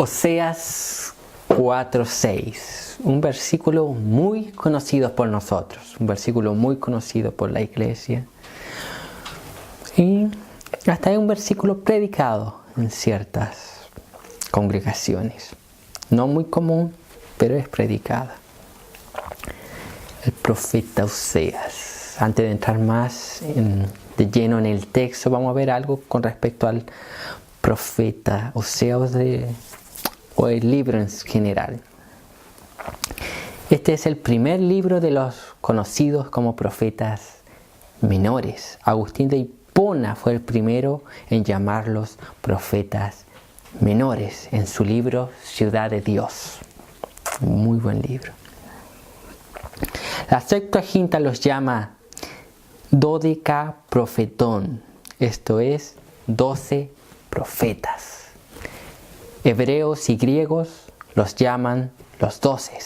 Oseas 4:6, un versículo muy conocido por nosotros, un versículo muy conocido por la iglesia. Y hasta hay un versículo predicado en ciertas congregaciones. No muy común, pero es predicada. El profeta Oseas. Antes de entrar más de lleno en el texto, vamos a ver algo con respecto al profeta Oseas o el libro en general. Este es el primer libro de los conocidos como profetas menores. Agustín de Hipona fue el primero en llamarlos profetas menores en su libro Ciudad de Dios. Muy buen libro. La Septuaginta los llama Dodecaprofetón, esto es 12 profetas. Hebreos y griegos los llaman los 12.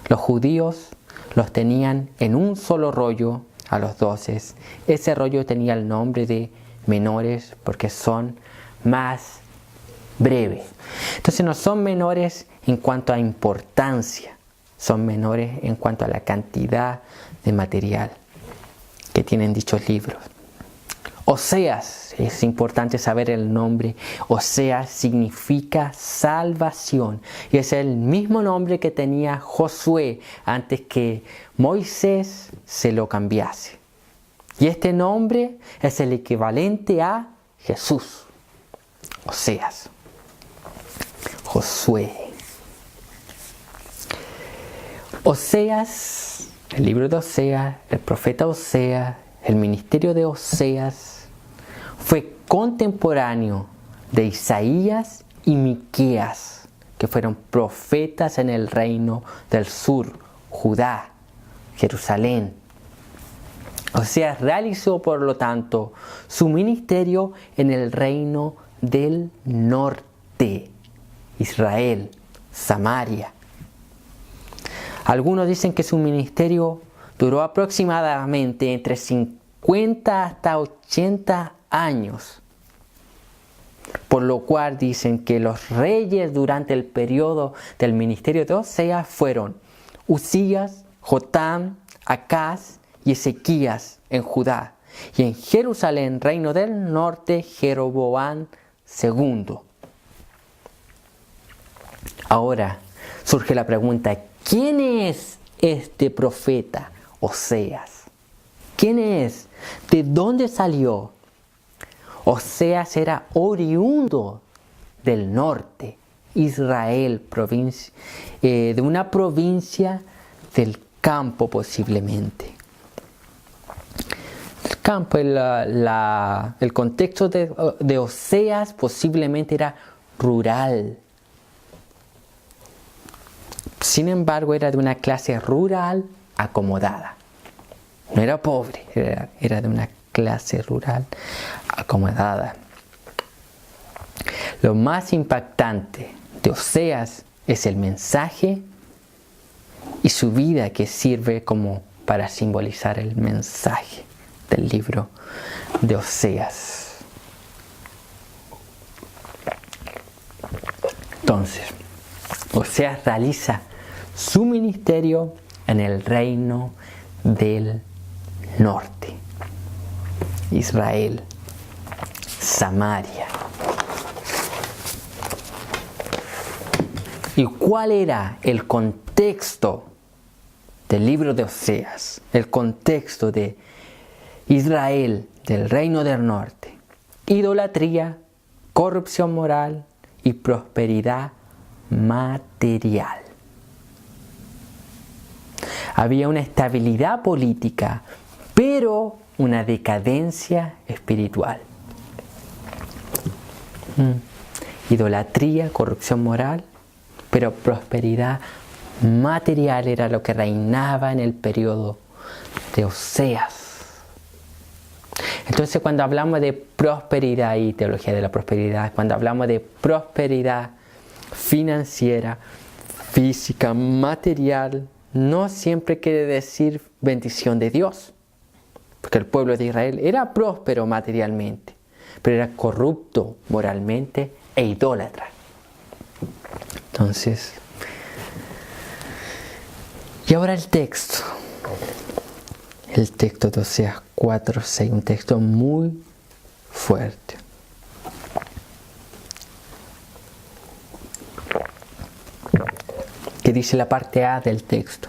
Los judíos los tenían en un solo rollo a los 12. Ese rollo tenía el nombre de menores porque son más breves. Entonces no son menores en cuanto a importancia, son menores en cuanto a la cantidad de material que tienen dichos libros. Oseas, es importante saber el nombre. Oseas significa salvación y es el mismo nombre que tenía Josué antes que Moisés se lo cambiase. Y este nombre es el equivalente a Jesús. Oseas. Josué. Oseas, el libro de Oseas, el profeta Oseas, el ministerio de Oseas fue contemporáneo de Isaías y Miqueas, que fueron profetas en el reino del sur, Judá, Jerusalén. Oseas realizó, por lo tanto, su ministerio en el reino del norte, Israel, Samaria. Algunos dicen que su ministerio duró aproximadamente entre 50 hasta 80 años, por lo cual dicen que los reyes durante el periodo del ministerio de Oseas fueron Uzías, Jotam, Acaz y Ezequías en Judá, y en Jerusalén, reino del norte, Jeroboam II. Ahora surge la pregunta, ¿quién es este profeta Oseas? ¿Quién es? ¿De dónde salió? Oseas era oriundo del norte, Israel, de una provincia del campo posiblemente. El campo, el contexto de Oseas posiblemente era rural. Sin embargo, era de una clase rural acomodada. No era pobre, era de una clase rural acomodada. Lo más impactante de Oseas es el mensaje y su vida que sirve como para simbolizar el mensaje del libro de Oseas. Entonces, Oseas realiza su ministerio en el reino del norte, Israel, Samaria. ¿Y cuál era el contexto del libro de Oseas? El contexto de Israel, del reino del norte. Idolatría, corrupción moral y prosperidad material. Había una estabilidad política, pero una decadencia espiritual. Idolatría, corrupción moral, pero prosperidad material era lo que reinaba en el periodo de Oseas. Entonces, cuando hablamos de prosperidad y teología de la prosperidad, cuando hablamos de prosperidad financiera, física, material, no siempre quiere decir bendición de Dios. Porque el pueblo de Israel era próspero materialmente, pero era corrupto moralmente e idólatra. Entonces, y ahora el texto. El texto de Oseas 4:6, un texto muy fuerte. Que dice la parte A del texto.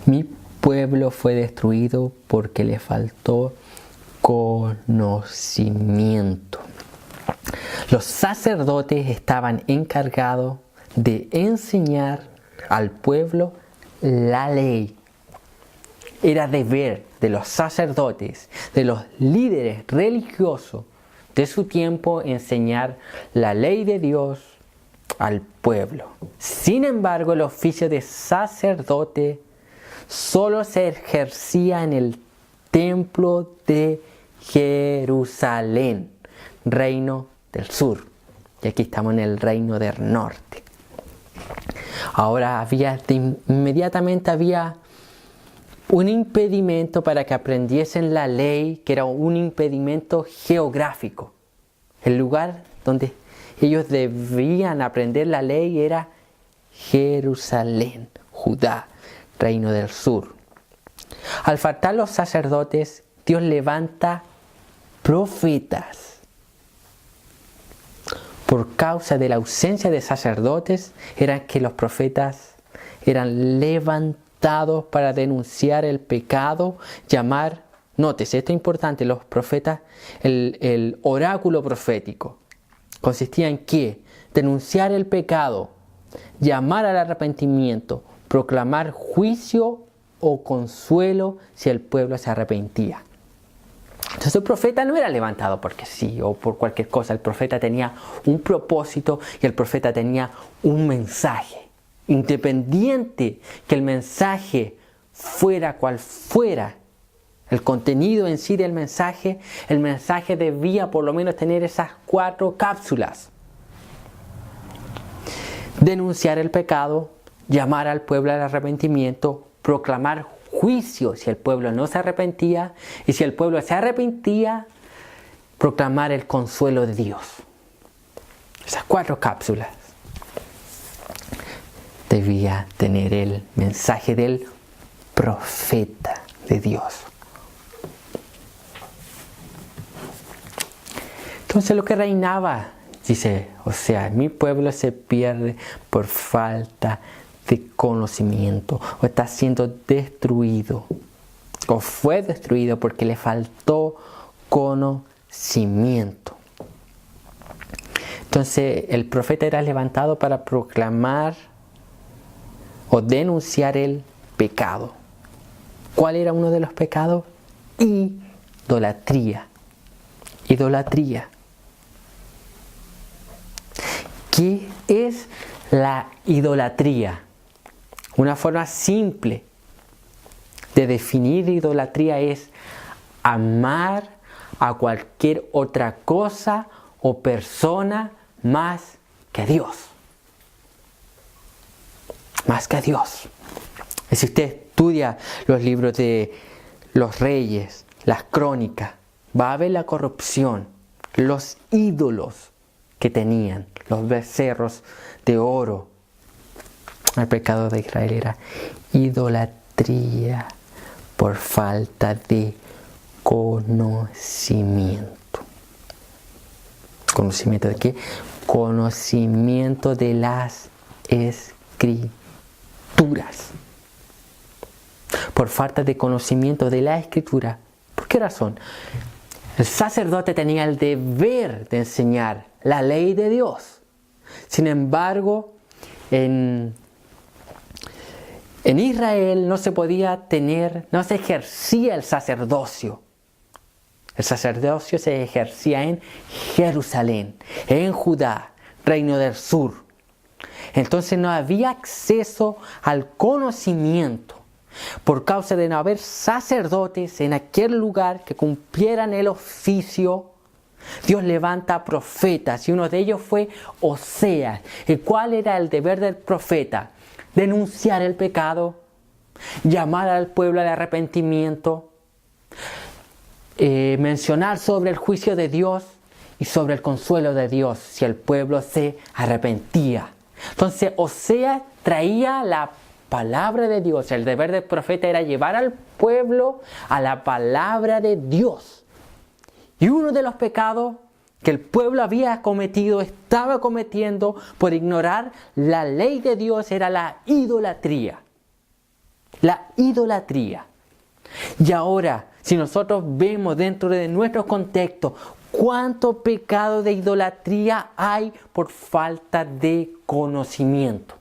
Mi pueblo fue destruido porque le faltó conocimiento. Los sacerdotes estaban encargados de enseñar al pueblo la ley. Era deber de los sacerdotes, de los líderes religiosos de su tiempo, enseñar la ley de Dios al pueblo. Sin embargo, el oficio de sacerdote solo se ejercía en el templo de Jerusalén, reino del sur. Y aquí estamos en el reino del norte. Ahora inmediatamente había un impedimento para que aprendiesen la ley, que era un impedimento geográfico. El lugar donde ellos debían aprender la ley era Jerusalén, Judá, reino del sur. Al faltar los sacerdotes, Dios levanta profetas. Por causa de la ausencia de sacerdotes, era que los profetas eran levantados para denunciar el pecado, nótese, esto es importante, los profetas, el oráculo profético consistía en ¿qué? Denunciar el pecado, llamar al arrepentimiento, proclamar juicio o consuelo si el pueblo se arrepentía. Entonces el profeta no era levantado porque sí o por cualquier cosa, el profeta tenía un propósito y el profeta tenía un mensaje. Independiente que el mensaje fuera cual fuera, el contenido en sí del mensaje, el mensaje debía por lo menos tener esas 4 cápsulas. Denunciar el pecado, llamar al pueblo al arrepentimiento, proclamar juicio si el pueblo no se arrepentía, y si el pueblo se arrepentía, proclamar el consuelo de Dios. Esas 4 cápsulas debía tener el mensaje del profeta de Dios. Entonces lo que reinaba, dice, mi pueblo se pierde por falta de conocimiento, o está siendo destruido, o fue destruido porque le faltó conocimiento. Entonces el profeta era levantado para proclamar o denunciar el pecado. ¿Cuál era uno de los pecados? Idolatría. Idolatría. ¿Qué es la idolatría? Una forma simple de definir idolatría es amar a cualquier otra cosa o persona más que a Dios. Más que a Dios. Si usted estudia los libros de los reyes, las crónicas, va a ver la corrupción, los ídolos que tenían, los becerros de oro. El pecado de Israel era idolatría por falta de conocimiento. ¿Conocimiento de qué? Conocimiento de las escrituras. Por falta de conocimiento de la escritura. ¿Por qué razón? El sacerdote tenía el deber de enseñar la ley de Dios. Sin embargo, en Israel no se ejercía el sacerdocio. El sacerdocio se ejercía en Jerusalén, en Judá, reino del sur. Entonces no había acceso al conocimiento por causa de no haber sacerdotes en aquel lugar que cumplieran el oficio. Dios levanta profetas y uno de ellos fue Oseas. ¿Y cuál era el deber del profeta? Denunciar el pecado, llamar al pueblo al arrepentimiento, mencionar sobre el juicio de Dios y sobre el consuelo de Dios si el pueblo se arrepentía. Entonces Oseas traía la palabra de Dios. El deber del profeta era llevar al pueblo a la palabra de Dios. Y uno de los pecados que el pueblo había cometido, estaba cometiendo por ignorar la ley de Dios, era la idolatría. La idolatría. Y ahora, si nosotros vemos dentro de nuestro contexto cuánto pecado de idolatría hay por falta de conocimiento.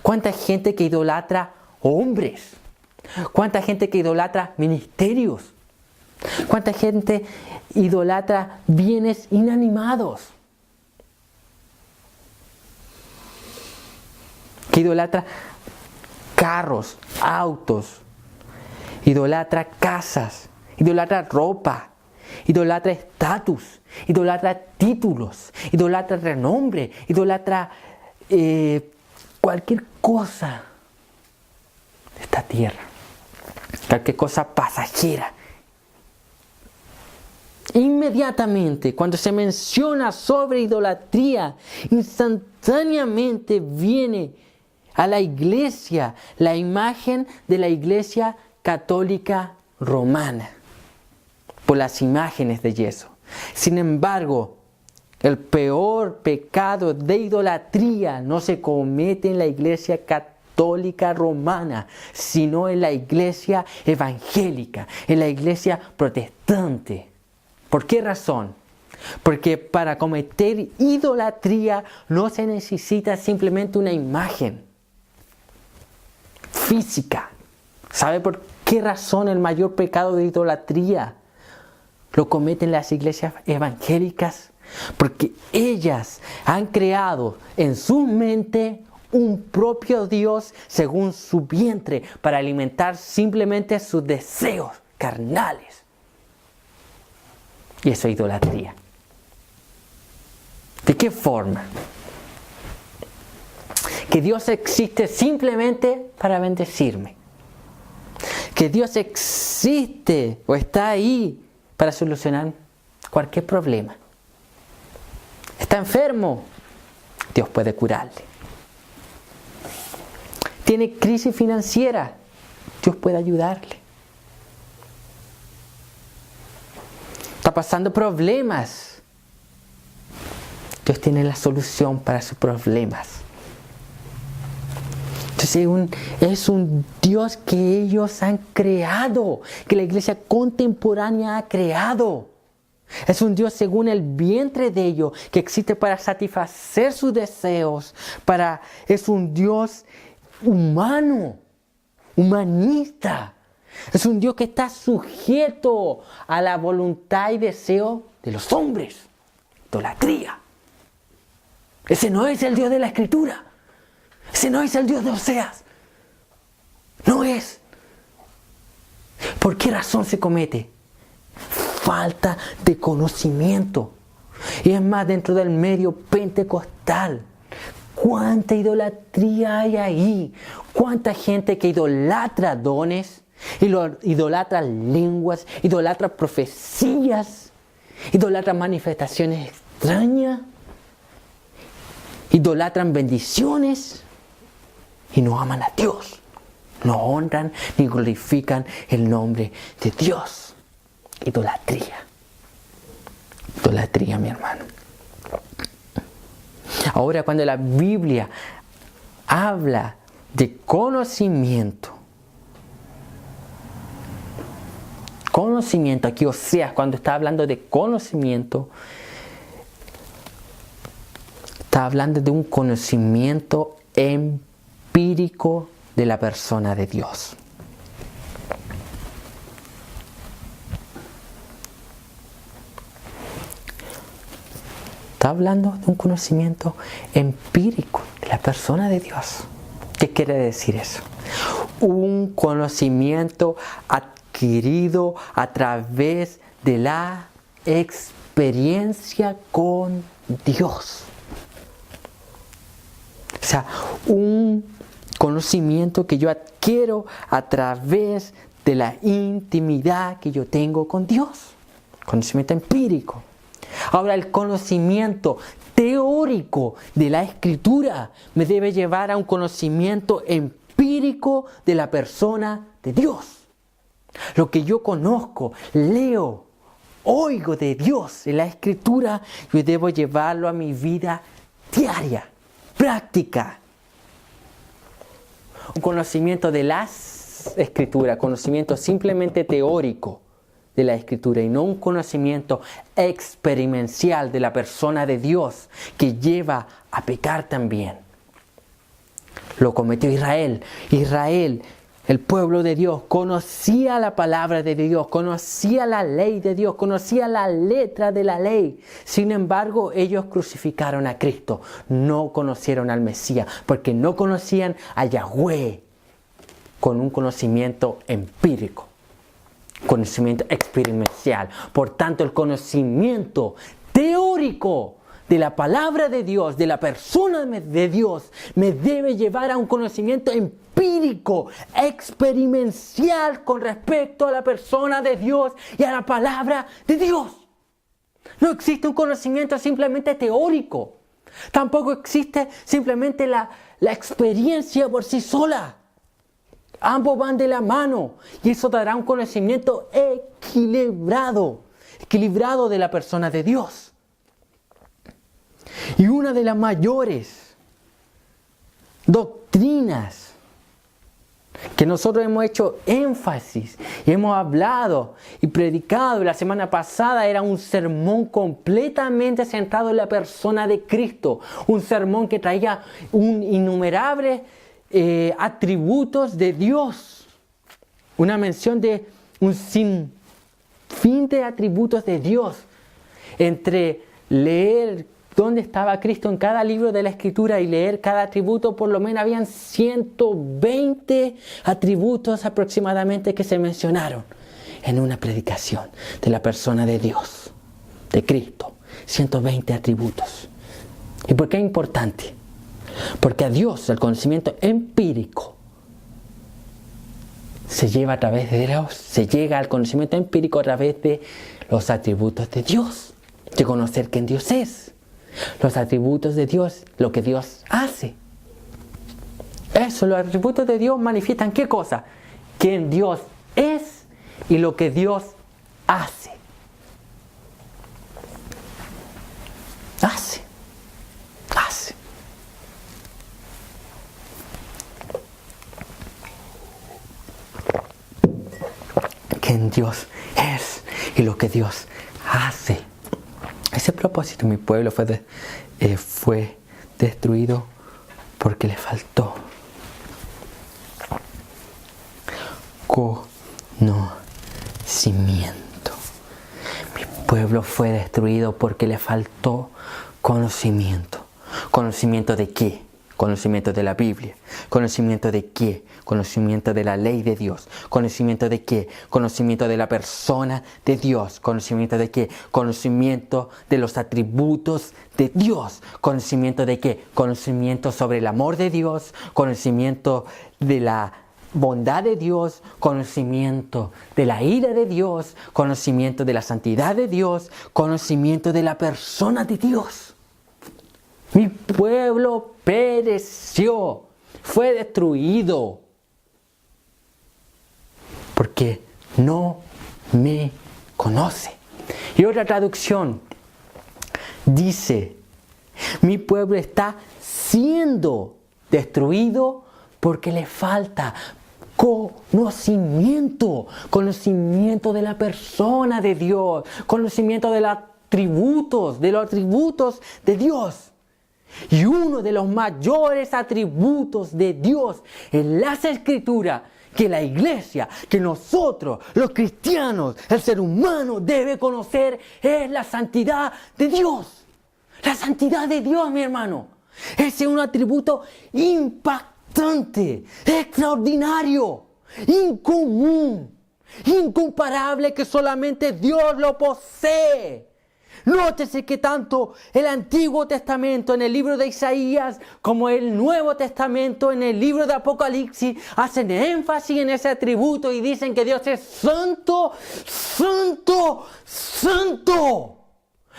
Cuánta gente que idolatra hombres. Cuánta gente que idolatra ministerios. Cuánta gente idolatra bienes inanimados. Que idolatra carros, autos. Idolatra casas. Idolatra ropa. Idolatra estatus. Idolatra títulos. Idolatra renombre. Idolatra cualquier cosa de esta tierra. Cualquier cosa pasajera. Inmediatamente, cuando se menciona sobre idolatría, instantáneamente viene a la iglesia la imagen de la iglesia católica romana, por las imágenes de yeso. Sin embargo, el peor pecado de idolatría no se comete en la iglesia católica romana, sino en la iglesia evangélica, en la iglesia protestante. ¿Por qué razón? Porque para cometer idolatría no se necesita simplemente una imagen física. ¿Sabe por qué razón el mayor pecado de idolatría lo cometen las iglesias evangélicas? Porque ellas han creado en su mente un propio Dios según su vientre para alimentar simplemente sus deseos carnales. Y eso es idolatría. ¿De qué forma? Que Dios existe simplemente para bendecirme. Que Dios existe o está ahí para solucionar cualquier problema. Está enfermo, Dios puede curarle. Tiene crisis financiera, Dios puede ayudarle. Está pasando problemas, Dios tiene la solución para sus problemas. Entonces es un Dios que ellos han creado, que la iglesia contemporánea ha creado. Es un Dios según el vientre de ellos, que existe para satisfacer sus deseos. Es un Dios humano, humanista. Es un Dios que está sujeto a la voluntad y deseo de los hombres. Idolatría. Ese no es el Dios de la Escritura. Ese no es el Dios de Oseas. No es. ¿Por qué razón se comete? Falta de conocimiento. Y es más, dentro del medio pentecostal, ¿cuánta idolatría hay ahí? ¿Cuánta gente que idolatra dones? Idolatra lenguas, idolatra profecías, idolatra manifestaciones extrañas, idolatran bendiciones y no aman a Dios, no honran ni glorifican el nombre de Dios. Idolatría, idolatría, mi hermano. Ahora, cuando la Biblia habla de conocimiento, aquí Oseas, cuando está hablando de conocimiento, está hablando de un conocimiento empírico de la persona de Dios. Está hablando de un conocimiento empírico de la persona de Dios. ¿Qué quiere decir eso? Un conocimiento adquirido a través de la experiencia con Dios. O sea, un conocimiento que yo adquiero a través de la intimidad que yo tengo con Dios. Conocimiento empírico. Ahora, el conocimiento teórico de la Escritura me debe llevar a un conocimiento empírico de la persona de Dios. Lo que yo conozco, leo, oigo de Dios en la Escritura, yo debo llevarlo a mi vida diaria, práctica. Un conocimiento de las Escrituras, conocimiento simplemente teórico de la Escritura y no un conocimiento experiencial de la persona de Dios que lleva a pecar también. Lo cometió Israel. Israel, el pueblo de Dios, conocía la palabra de Dios, conocía la ley de Dios, conocía la letra de la ley. Sin embargo, ellos crucificaron a Cristo. No conocieron al Mesías porque no conocían a Yahweh con un conocimiento empírico. Conocimiento experiencial. Por tanto, el conocimiento teórico de la palabra de Dios, de la persona de Dios, me debe llevar a un conocimiento empírico, experiencial con respecto a la persona de Dios y a la palabra de Dios. No existe un conocimiento simplemente teórico. Tampoco existe simplemente la experiencia por sí sola. Ambos van de la mano y eso dará un conocimiento equilibrado de la persona de Dios. Y una de las mayores doctrinas que nosotros hemos hecho énfasis y hemos hablado y predicado la semana pasada era un sermón completamente centrado en la persona de Cristo. Un sermón que traía innumerables atributos de Dios. Una mención de un sinfín de atributos de Dios. Entre leer dónde estaba Cristo en cada libro de la Escritura y leer cada atributo, por lo menos habían 120 atributos aproximadamente que se mencionaron en una predicación de la persona de Dios, de Cristo. 120 atributos. ¿Y por qué es importante? Porque a Dios el conocimiento empírico se llega al conocimiento empírico a través de los atributos de Dios, de conocer quién Dios es, los atributos de Dios, lo que Dios hace. Los atributos de Dios manifiestan ¿qué cosa? Quién Dios es y lo que Dios hace. Hace. Quién Dios es y lo que Dios hace. Ese propósito, mi pueblo fue destruido porque le faltó conocimiento. Mi pueblo fue destruido porque le faltó conocimiento. ¿Conocimiento de qué? Conocimiento de la Biblia. ¿Conocimiento de qué? Conocimiento de la ley de Dios. ¿Conocimiento de qué? Conocimiento de la persona de Dios. ¿Conocimiento de qué? Conocimiento de los atributos de Dios. ¿Conocimiento de qué? Conocimiento sobre el amor de Dios. Conocimiento de la bondad de Dios. Conocimiento de la ira de Dios. Conocimiento de la santidad de Dios. Conocimiento de la persona de Dios. Mi pueblo pereció, fue destruido, porque no me conoce. Y otra traducción dice, mi pueblo está siendo destruido porque le falta conocimiento de la persona de Dios, conocimiento de los atributos de Dios. Y uno de los mayores atributos de Dios en las Escrituras, que la iglesia, que nosotros, los cristianos, el ser humano debe conocer, es la santidad de Dios. La santidad de Dios, mi hermano. Ese es un atributo impactante, extraordinario, incomún, incomparable, que solamente Dios lo posee. Nótese que tanto el Antiguo Testamento en el libro de Isaías como el Nuevo Testamento en el libro de Apocalipsis hacen énfasis en ese atributo y dicen que Dios es santo, santo, santo.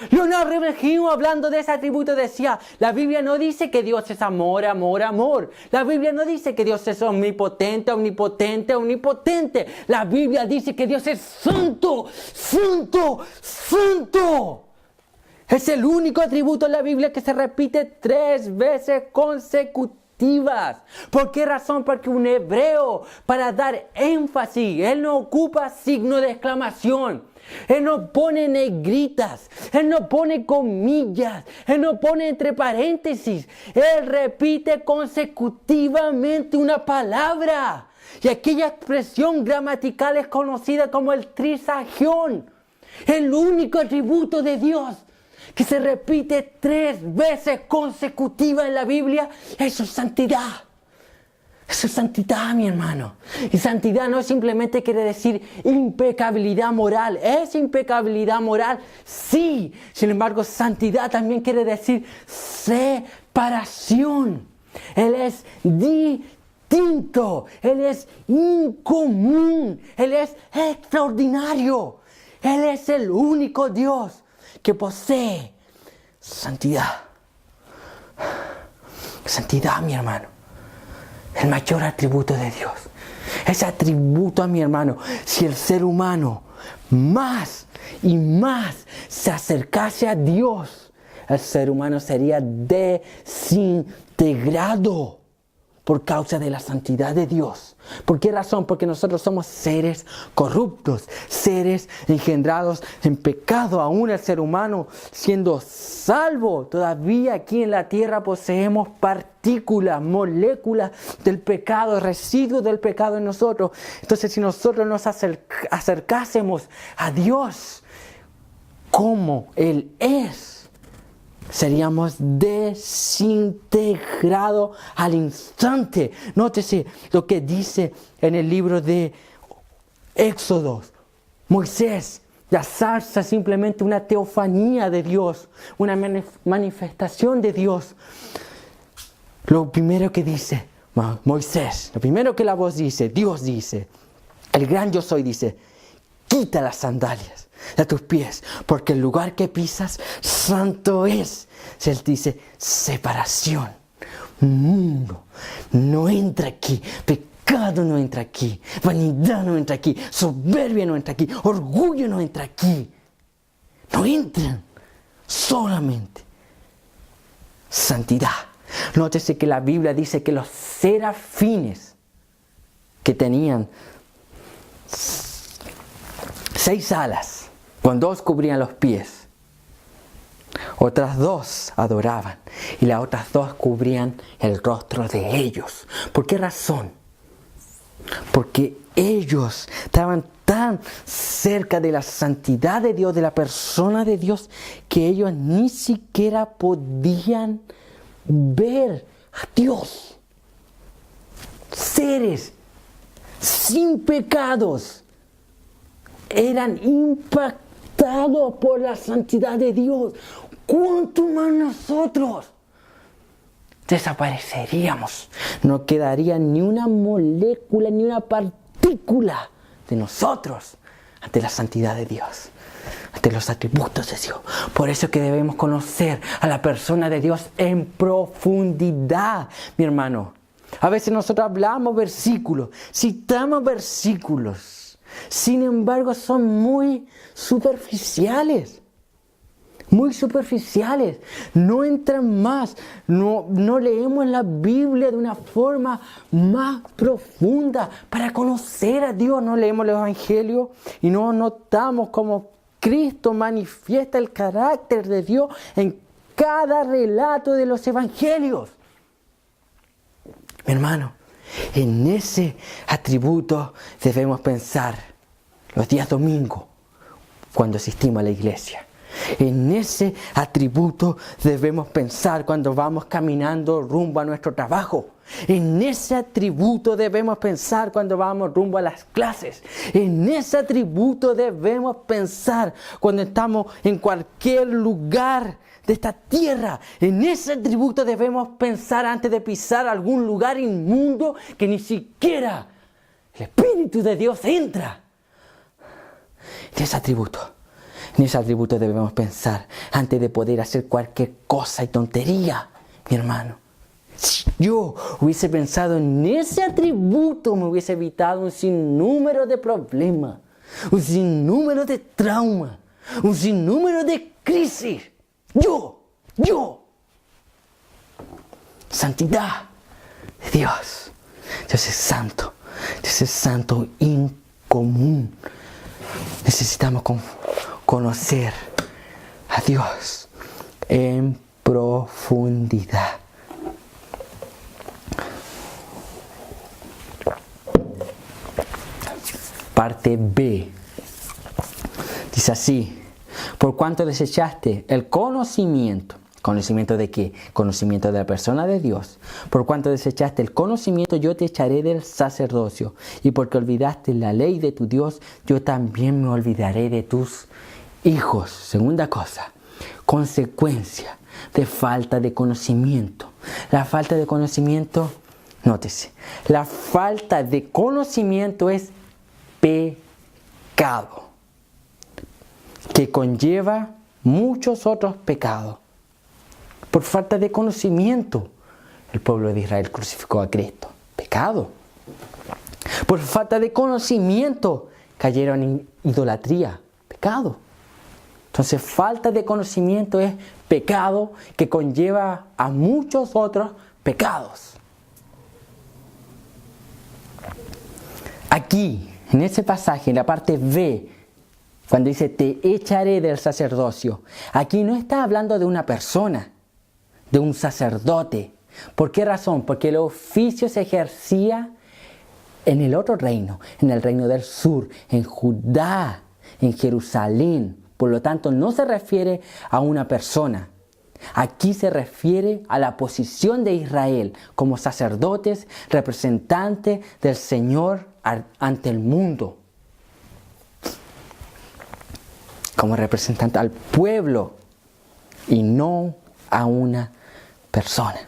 Leonardo Revergino, hablando de ese atributo, decía, la Biblia no dice que Dios es amor, amor, amor. La Biblia no dice que Dios es omnipotente, omnipotente, omnipotente. La Biblia dice que Dios es santo, santo, santo. Es el único atributo en la Biblia que se repite 3 veces consecutivas. ¿Por qué razón? Porque un hebreo, para dar énfasis, él no ocupa signo de exclamación. Él no pone negritas, Él no pone comillas, Él no pone entre paréntesis. Él repite consecutivamente una palabra. Y aquella expresión gramatical es conocida como el trisagión. El único atributo de Dios que se repite 3 veces consecutivas en la Biblia es su santidad. Eso es santidad, mi hermano. Y santidad no simplemente quiere decir impecabilidad moral. ¿Es impecabilidad moral? Sí. Sin embargo, santidad también quiere decir separación. Él es distinto. Él es incomún. Él es extraordinario. Él es el único Dios que posee santidad. Santidad, mi hermano. El mayor atributo de Dios. Ese atributo, mi hermano, si el ser humano más y más se acercase a Dios, el ser humano sería desintegrado por causa de la santidad de Dios. ¿Por qué razón? Porque nosotros somos seres corruptos, seres engendrados en pecado. Aún el ser humano, siendo salvo, todavía aquí en la tierra poseemos partículas, moléculas del pecado, residuos del pecado en nosotros. Entonces, si nosotros nos acercásemos a Dios como Él es, seríamos desintegrados al instante. Nótese lo que dice en el libro de Éxodo. Moisés, la zarza es simplemente una teofanía de Dios, una manifestación de Dios. Lo primero que dice Moisés, lo primero que la voz dice, Dios dice, el gran yo soy dice, quita las sandalias de tus pies, porque el lugar que pisas santo es. Él dice, separación. Mundo no entra aquí, pecado no entra aquí, vanidad no entra aquí, soberbia no entra aquí, orgullo no entra aquí. No entran, solamente santidad. Nótese que la Biblia dice que los serafines, que tenían 6 alas, con 2 cubrían los pies, otras 2 adoraban y las otras 2 cubrían el rostro de ellos. ¿Por qué razón? Porque ellos estaban tan cerca de la santidad de Dios, de la persona de Dios, que ellos ni siquiera podían ver a Dios. Seres sin pecados eran impactados por la santidad de Dios. ¿Cuánto más nosotros? Desapareceríamos. No quedaría ni una molécula, ni una partícula de nosotros ante la santidad de Dios, ante los atributos de Dios. Por eso que debemos conocer a la persona de Dios en profundidad, mi hermano. A veces nosotros hablamos versículos, citamos versículos, sin embargo son muy superficiales. Muy superficiales, no entran más, no leemos la Biblia de una forma más profunda para conocer a Dios. No leemos el Evangelio y no notamos cómo Cristo manifiesta el carácter de Dios en cada relato de los Evangelios. Mi hermano, en ese atributo debemos pensar los días domingos cuando asistimos a la iglesia. En ese atributo debemos pensar cuando vamos caminando rumbo a nuestro trabajo. En ese atributo debemos pensar cuando vamos rumbo a las clases. En ese atributo debemos pensar cuando estamos en cualquier lugar de esta tierra. En ese atributo debemos pensar antes de pisar algún lugar inmundo que ni siquiera el Espíritu de Dios entra. En ese atributo En ese atributo debemos pensar antes de poder hacer cualquier cosa y tontería, mi hermano. Si yo hubiese pensado en ese atributo, me hubiese evitado un sinnúmero de problemas, un sinnúmero de traumas, un sinnúmero de crisis. Yo. Santidad de Dios. Dios es santo. Dios es santo incomún. Necesitamos conocer a Dios en profundidad. Parte B. Dice así: por cuanto desechaste el conocimiento. ¿Conocimiento de qué? Conocimiento de la persona de Dios. Por cuanto desechaste el conocimiento, yo te echaré del sacerdocio. Y porque olvidaste la ley de tu Dios, yo también me olvidaré de tus hijos. Segunda cosa, consecuencia de falta de conocimiento. La falta de conocimiento, nótese, la falta de conocimiento es pecado, que conlleva muchos otros pecados. Por falta de conocimiento, el pueblo de Israel crucificó a Cristo. Pecado. Por falta de conocimiento, cayeron en idolatría. Pecado. Entonces, falta de conocimiento es pecado que conlleva a muchos otros pecados. Aquí, en ese pasaje, en la parte B, cuando dice te echaré del sacerdocio, aquí no está hablando de una persona, de un sacerdote. ¿Por qué razón? Porque el oficio se ejercía en el otro reino, en el reino del sur, en Judá, en Jerusalén. Por lo tanto, no se refiere a una persona. Aquí se refiere a la posición de Israel como sacerdotes, representantes del Señor ante el mundo. Como representante al pueblo y no a una persona.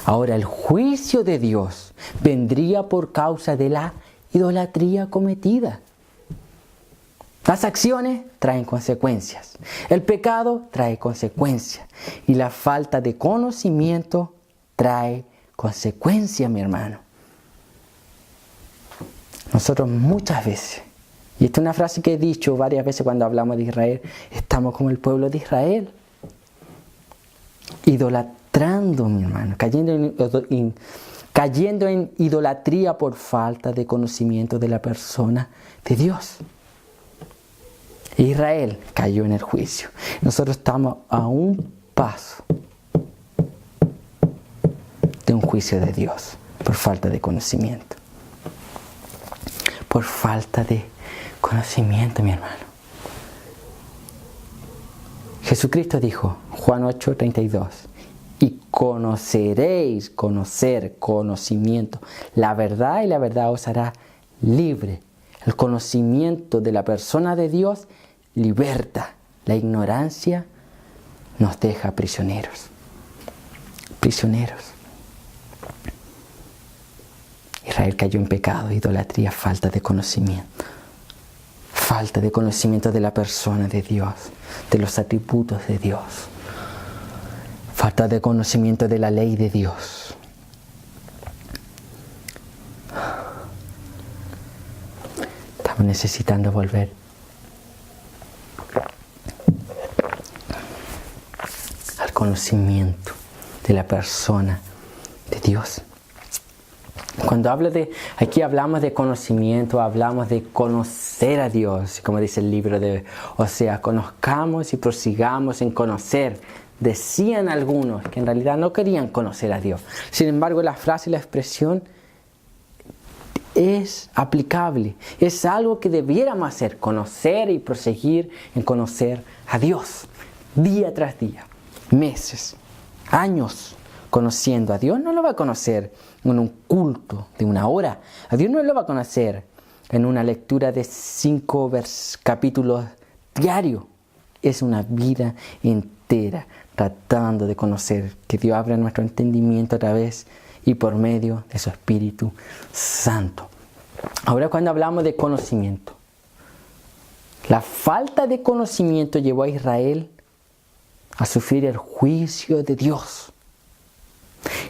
Ahora, el juicio de Dios vendría por causa de la idolatría cometida. Las acciones traen consecuencias. El pecado trae consecuencias. Y la falta de conocimiento trae consecuencias, mi hermano. Nosotros muchas veces, y esta es una frase que he dicho varias veces cuando hablamos de Israel, estamos como el pueblo de Israel. Idolatrando, mi hermano, cayendo en idolatría por falta de conocimiento de la persona de Dios. Israel cayó en el juicio. Nosotros estamos a un paso de un juicio de Dios por falta de conocimiento. Por falta de conocimiento, mi hermano. Jesucristo dijo, Juan 8:32, y conoceréis, conocimiento, la verdad, y la verdad os hará libre. El conocimiento de la persona de Dios liberta. La ignorancia nos deja prisioneros. Prisioneros. Israel cayó en pecado, idolatría, falta de conocimiento. Falta de conocimiento de la persona de Dios, de los atributos de Dios. Falta de conocimiento de la ley de Dios. Estamos necesitando volver al conocimiento de la persona de Dios. Cuando hablo aquí hablamos de conocimiento, hablamos de conocer a Dios, como dice el libro de Oseas, conozcamos y prosigamos en conocer. Decían algunos que en realidad no querían conocer a Dios. Sin embargo, la frase y la expresión es aplicable, es algo que debiéramos hacer, conocer y proseguir en conocer a Dios, día tras día, meses, años. Conociendo a Dios no lo va a conocer en un culto de una hora. A Dios no lo va a conocer en una lectura de 5 capítulos diarios. Es una vida entera tratando de conocer, que Dios abra nuestro entendimiento a través y por medio de su Espíritu Santo. Ahora, cuando hablamos de conocimiento, La falta de conocimiento llevó a Israel a sufrir el juicio de Dios.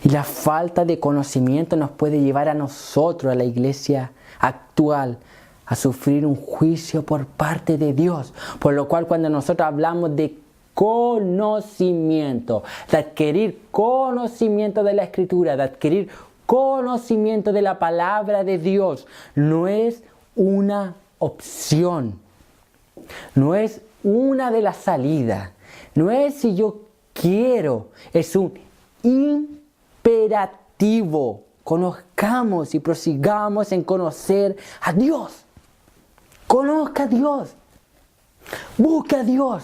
Y la falta de conocimiento nos puede llevar a nosotros, a la iglesia actual, a sufrir un juicio por parte de Dios. Por lo cual, cuando nosotros hablamos de conocimiento, de adquirir conocimiento de la Escritura, de adquirir conocimiento de la palabra de Dios, no es una opción, no es una de las salidas, no es si yo quiero, es un imperativo. Conozcamos y prosigamos en conocer a Dios. Conozca a Dios. Busca a Dios.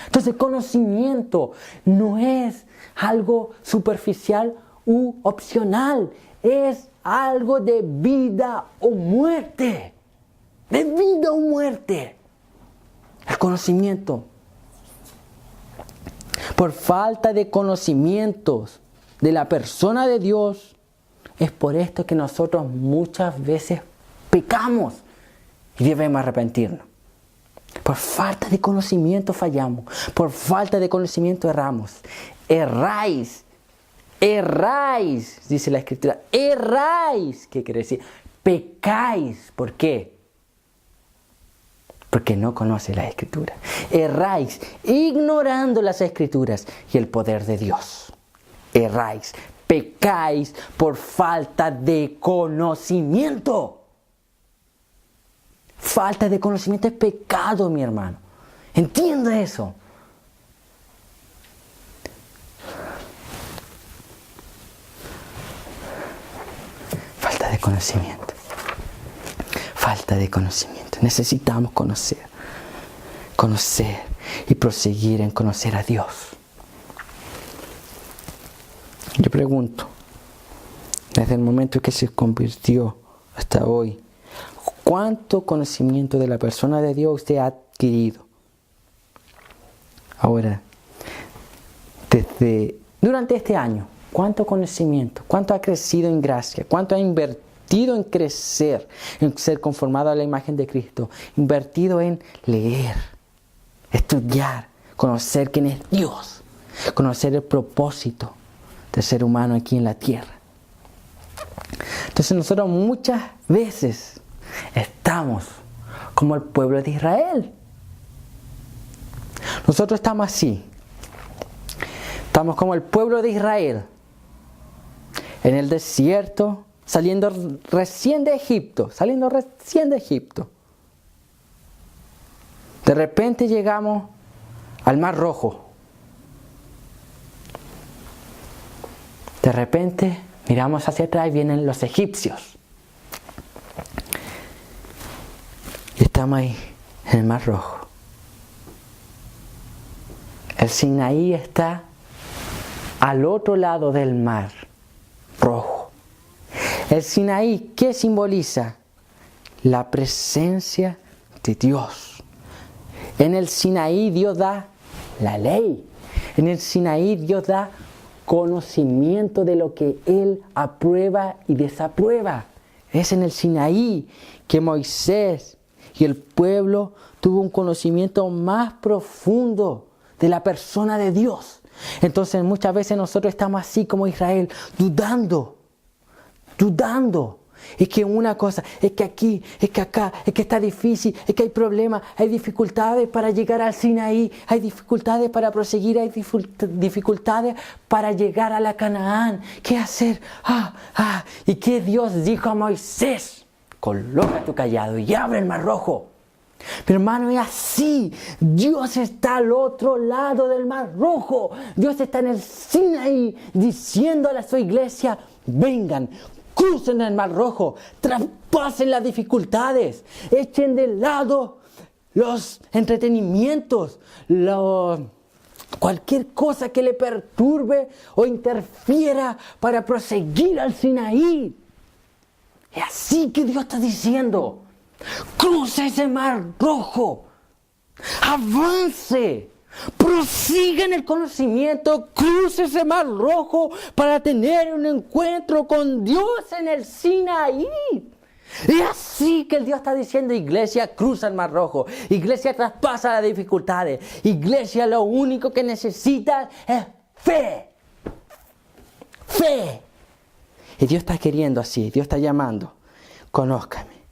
Entonces, conocimiento no es algo superficial u opcional. Es algo de vida o muerte. De vida o muerte. El conocimiento. Por falta de conocimientos de la persona de Dios, es por esto que nosotros muchas veces pecamos y debemos arrepentirnos. Por falta de conocimiento fallamos. Por falta de conocimiento erramos. Erráis, dice la Escritura. Erráis, ¿qué quiere decir? Pecáis. ¿Por qué? Porque no conoce la Escritura. Erráis, ignorando las Escrituras y el poder de Dios. Erráis, pecáis por falta de conocimiento. Falta de conocimiento es pecado, mi hermano. Entienda eso. Falta de conocimiento. Falta de conocimiento. Necesitamos conocer y proseguir en conocer a Dios. Yo pregunto, desde el momento que se convirtió hasta hoy, ¿cuánto conocimiento de la persona de Dios usted ha adquirido? Ahora, durante este año, ¿cuánto conocimiento? ¿Cuánto ha crecido en gracia? ¿Cuánto ha invertido en crecer, en ser conformado a la imagen de Cristo? Invertido en leer, estudiar, conocer quién es Dios, conocer el propósito del ser humano aquí en la tierra. Entonces nosotros muchas veces estamos como el pueblo de Israel. Nosotros estamos así. Estamos como el pueblo de Israel. En el desierto, saliendo recién de Egipto. De repente llegamos al Mar Rojo. De repente miramos hacia atrás y vienen los egipcios. Y estamos ahí, en el Mar Rojo. El Sinaí está al otro lado del Mar Rojo. El Sinaí, ¿qué simboliza? La presencia de Dios. En el Sinaí Dios da la ley. En el Sinaí Dios da conocimiento de lo que Él aprueba y desaprueba. Es en el Sinaí que Moisés y el pueblo tuvo un conocimiento más profundo de la persona de Dios. Entonces muchas veces nosotros estamos así como Israel, dudando. Es que una cosa, es que aquí, es que acá, es que está difícil, es que hay problemas, hay dificultades para llegar al Sinaí, hay dificultades para proseguir, hay dificultades para llegar a la Canaán. ¿Qué hacer? ¿Y qué Dios dijo a Moisés? Coloca tu cayado y abre el Mar Rojo. Pero hermano, es así. Dios está al otro lado del Mar Rojo. Dios está en el Sinaí diciéndole a su iglesia, vengan, crucen el Mar Rojo, traspasen las dificultades, echen de lado los entretenimientos, cualquier cosa que le perturbe o interfiera para proseguir al Sinaí. Es así que Dios está diciendo, cruce ese Mar Rojo, avance, prosiga en el conocimiento, cruce ese Mar Rojo para tener un encuentro con Dios en el Sinaí. Y así que el Dios está diciendo, iglesia, cruza el Mar Rojo. Iglesia, traspasa las dificultades. Iglesia, lo único que necesita es fe. Fe. Y Dios está queriendo así. Dios está llamando. Conózcame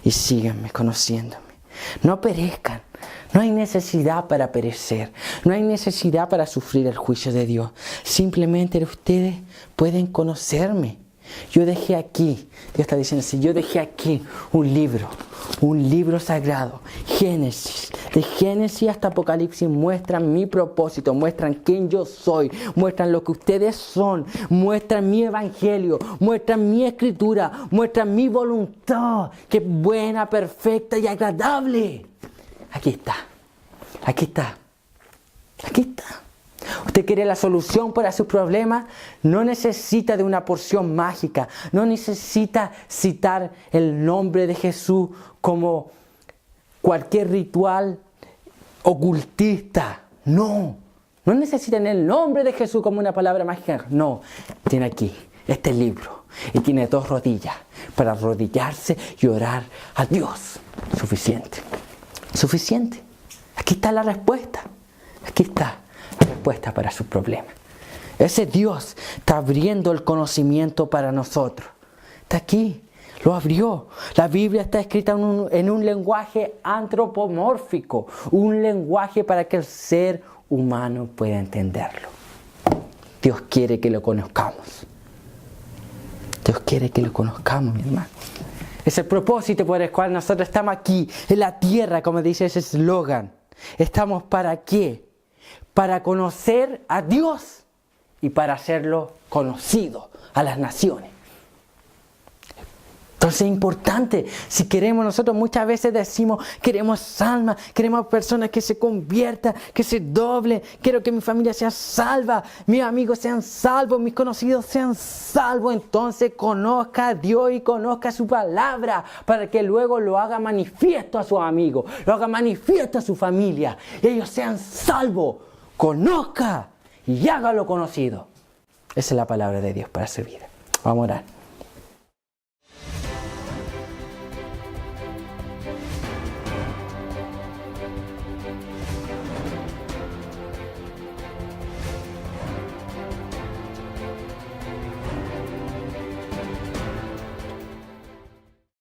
y síganme conociéndome. No perezcan. No hay necesidad para perecer. No hay necesidad para sufrir el juicio de Dios. Simplemente ustedes pueden conocerme. Yo dejé aquí, Dios está diciendo así, yo dejé aquí un libro sagrado, Génesis. De Génesis hasta Apocalipsis muestran mi propósito, muestran quién yo soy, muestran lo que ustedes son, muestran mi evangelio, muestran mi escritura, muestran mi voluntad, que es buena, perfecta y agradable. Aquí está, aquí está, aquí está. Usted quiere la solución para sus problemas, no necesita de una porción mágica, no necesita citar el nombre de Jesús como cualquier ritual ocultista. No necesitan el nombre de Jesús como una palabra mágica. No, tiene aquí este libro y tiene 2 rodillas para arrodillarse y orar a Dios. Suficiente. Aquí está la respuesta. Aquí está la respuesta para sus problemas. Ese Dios está abriendo el conocimiento para nosotros. Está aquí, lo abrió. La Biblia está escrita en un lenguaje antropomórfico, un lenguaje para que el ser humano pueda entenderlo. Dios quiere que lo conozcamos. Dios quiere que lo conozcamos, mi hermano. Es el propósito por el cual nosotros estamos aquí, en la tierra, como dice ese eslogan. ¿Estamos para qué? Para conocer a Dios y para hacerlo conocido a las naciones. Entonces es importante, si queremos, nosotros muchas veces decimos, queremos almas, queremos personas que se conviertan, que se doblen, quiero que mi familia sea salva, mis amigos sean salvos, mis conocidos sean salvos. Entonces conozca a Dios y conozca su palabra, para que luego lo haga manifiesto a sus amigos, lo haga manifiesto a su familia, y ellos sean salvos. Conozca y hágalo conocido. Esa es la palabra de Dios para su vida. Vamos a orar.